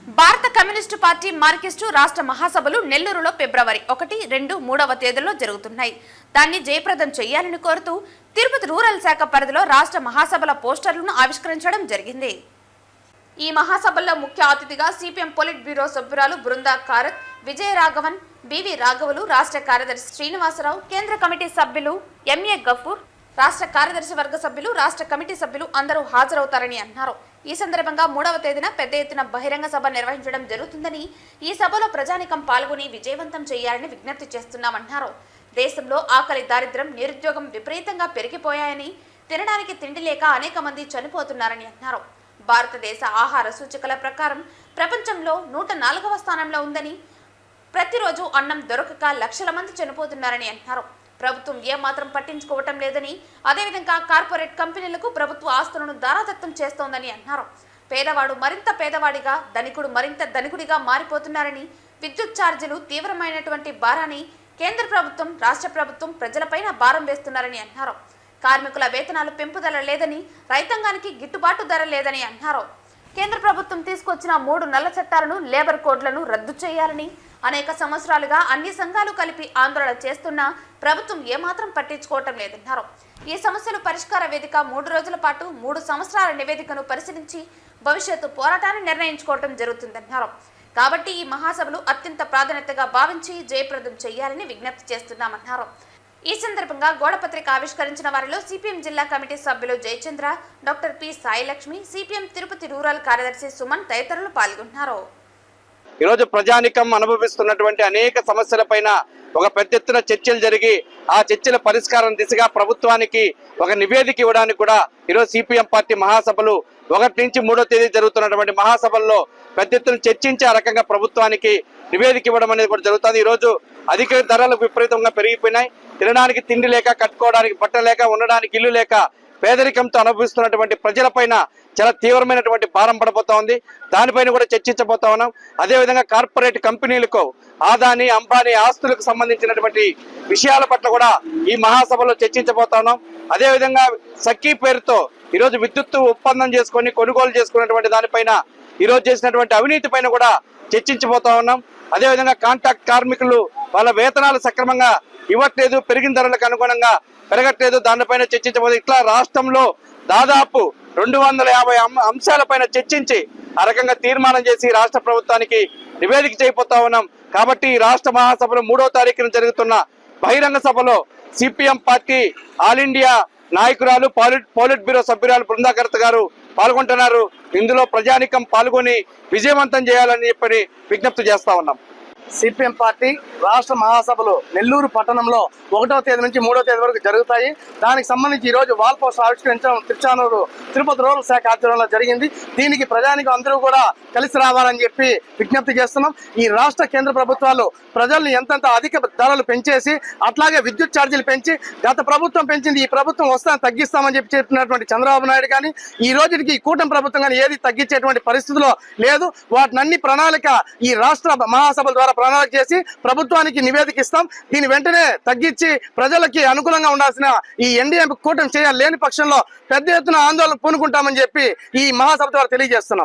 భారత communist party Marxist రాష్ట్ర మహాసభలు నెల్లూరులో ఫిబ్రవరి 1, 2, 3వ తేదీల్లో జరుగుతున్నాయి. దాన్ని జయప్రదం చేయాలని కోరుతూ తిరుపతి రూరల్ శాఖ పరిధిలో రాష్ట్ర మహాసభల పోస్టర్లను ఆవిష్కరించడం జరిగింది. ఈ మహాసభల్లో ముఖ్య అతిథిగా సిపిఎం పొలిట్ బ్యూరో సభ్యురాలు బృందా కారత్, విజయరాఘవన్, బివి రాఘవులు, రాష్ట్ర కార్యదర్శి శ్రీనివాసరావు, కేంద్ర కమిటీ సభ్యులు ఎంఏ గఫూర్, రాష్ట్ర కార్యదర్శి వర్గ సభ్యులు, రాష్ట్ర కమిటీ సభ్యులు అందరూ హాజరవుతారని అన్నారు. ఈ సందర్భంగా 3వ తేదీన పెద్ద ఎత్తున బహిరంగ సభ నిర్వహించడం జరుగుతుందని, ఈ సభలో ప్రజానికం పాల్గొని విజయవంతం చేయాలని విజ్ఞప్తి చేస్తున్నామన్నారు. దేశంలో ఆకలి, దారిద్ర్యం, నిరుద్యోగం విపరీతంగా పెరిగిపోయాయని, తినడానికి తిండి లేక అనేక మంది చనిపోతున్నారని అన్నారు. భారతదేశ ఆహార సూచికల ప్రకారం ప్రపంచంలో 104వ స్థానంలో ఉందని, ప్రతిరోజు అన్నం దొరకక లక్షల మంది చనిపోతున్నారని అన్నారు. ప్రభుత్వం ఏమాత్రం పట్టించుకోవటం లేదని, అదేవిధంగా కార్పొరేట్ కంపెనీలకు ప్రభుత్వ ఆస్తులను దారాదత్తం చేస్తోందని అన్నారు. పేదవాడు మరింత పేదవాడిగా, ధనికుడు మరింత ధనికుడిగా మారిపోతున్నారని, విద్యుత్ ఛార్జీలు తీవ్రమైనటువంటి భారాన్ని కేంద్ర ప్రభుత్వం, రాష్ట్ర ప్రభుత్వం ప్రజలపైన భారం వేస్తున్నారని అన్నారు. కార్మికుల వేతనాలు పెంపుదల లేదని, రైతాంగానికి గిట్టుబాటు ధర లేదని అన్నారు. కేంద్ర ప్రభుత్వం తీసుకొచ్చిన 3 నల్ల చట్టాలను, లేబర్ కోడ్లను రద్దు చేయాలని అనేక సంవత్సరాలుగా అన్ని సంఘాలు కలిపి ఆందోళన చేస్తున్నా ప్రభుత్వం ఏమాత్రం పట్టించుకోవటం లేదన్నారు. ఈ సమస్యలు పరిష్కార వేదిక 3 రోజుల పాటు 3 సంవత్సరాల నివేదికను పరిశీలించి భవిష్యత్తు పోరాటాన్ని నిర్ణయించుకోవటం జరుగుతుందన్నారు. కాబట్టి ఈ మహాసభలు అత్యంత ప్రాధాన్యతగా భావించి జయప్రదం చేయాలని విజ్ఞప్తి చేస్తున్నామన్నారు. ఈ సందర్భంగా గోడపత్రిక ఆవిష్కరించిన వారిలో సిపిఎం జిల్లా కమిటీ సభ్యులు Jayachandra, doctor P Sai Lakshmi, CPM Tirupati rural కార్యదర్శి సుమన్ తదితరులు పాల్గొన్నారు. ఈరోజు ప్రజానికం అనుభవిస్తున్నటువంటి అనేక సమస్యలపైన ఒక పెద్ద ఎత్తున చర్చలు జరిగి ఆ చర్చల పరిష్కారం దిశగా ప్రభుత్వానికి ఒక నివేదిక ఇవ్వడానికి కూడా ఈరోజు సిపిఎం పార్టీ మహాసభలు 1 నుంచి 3వ తేదీ జరుగుతున్నటువంటి మహాసభల్లో పెద్ద ఎత్తున చర్చించి ఆ రకంగా ప్రభుత్వానికి నివేదిక ఇవ్వడం అనేది కూడా జరుగుతుంది. ఈరోజు అధిక ధరలు విపరీతంగా పెరిగిపోయినాయి. తినడానికి తిండి లేక, కట్టుకోవడానికి బట్ట లేక, ఉండడానికి ఇల్లు లేక పేదరికంతో అనుభవిస్తున్నటువంటి ప్రజలపైన చాలా తీవ్రమైనటువంటి భారం పడబోతా ఉంది. దానిపైన కూడా చర్చించబోతా ఉన్నాం. అదేవిధంగా కార్పొరేట్ కంపెనీలకు, ఆదాని, అంబానీ ఆస్తులకు సంబంధించినటువంటి విషయాల పట్ల కూడా ఈ మహాసభలో చర్చించబోతా ఉన్నాం. అదేవిధంగా సఖీ పేరుతో ఈరోజు విద్యుత్తు ఒప్పందం చేసుకొని కొనుగోలు చేసుకున్నటువంటి దానిపైన ఈరోజు చేసినటువంటి అవినీతి పైన కూడా చర్చించబోతా ఉన్నాం. అదేవిధంగా కాంట్రాక్ట్ కార్మికులు వాళ్ళ వేతనాలు సక్రమంగా ఇవ్వట్లేదు, పెరిగిన ధరలకు అనుగుణంగా పెరగట్లేదు, దానిపైన చర్చించబోదు. ఇట్లా రాష్ట్రంలో దాదాపు 250 అంశాలపైన చర్చించి ఆ రకంగా తీర్మానం చేసి రాష్ట్ర ప్రభుత్వానికి నివేదిక చేయబోతా ఉన్నాం. కాబట్టి ఈ రాష్ట్ర మహాసభలో 3వ తారీఖున జరుగుతున్న బహిరంగ సభలో సిపిఎం పార్టీ ఆల్ ఇండియా నాయకురాలు, పోలిట్ బ్యూరో సభ్యురాలు బృందా కారత్ గారు పాల్గొంటున్నారు. ఇందులో ప్రజానికం పాల్గొని విజయవంతం చేయాలని చెప్పి విజ్ఞప్తి చేస్తా ఉన్నాం. సిపిఎం పార్టీ రాష్ట్ర మహాసభలు నెల్లూరు పట్టణంలో 1వ తేదీ నుంచి 3వ తేదీ వరకు జరుగుతాయి. దానికి సంబంధించి ఈరోజు వాల్ పోస్టర్ ఆవిష్కరించడం తిరుపతి రూరల్ శాఖ ఆధ్వర్యంలో జరిగింది. దీనికి ప్రజానికం అందరూ కూడా కలిసి రావాలని చెప్పి విజ్ఞప్తి చేస్తున్నాం. ఈ రాష్ట్ర కేంద్ర ప్రభుత్వాలు ప్రజల్ని ఎంతంత అధిక ధరలు పెంచేసి, అట్లాగే విద్యుత్ ఛార్జీలు పెంచి, గత ప్రభుత్వం పెంచింది, ఈ ప్రభుత్వం వస్తాను తగ్గిస్తామని చెప్పి చెప్పినటువంటి చంద్రబాబు నాయుడు కానీ, ఈ రోజుకి ఈ కూటమి ప్రభుత్వం కానీ ఏది తగ్గించేటువంటి పరిస్థితిలో లేదు. వాటినన్ని ప్రణాళిక ఈ రాష్ట్ర మహాసభల ద్వారా ప్రణాళిక చేసి ప్రభుత్వానికి నివేదిక ఇస్తాం. దీని వెంటనే తగ్గించి ప్రజలకి అనుకూలంగా ఉండాల్సిన ఈ ఎన్డీఏ కూటమి చేయాలి. లేని పక్షంలో పెద్ద ఎత్తున ఆందోళన పూనుకుంటామని చెప్పి ఈ మహాసభ ద్వారా తెలియజేస్తున్నాం.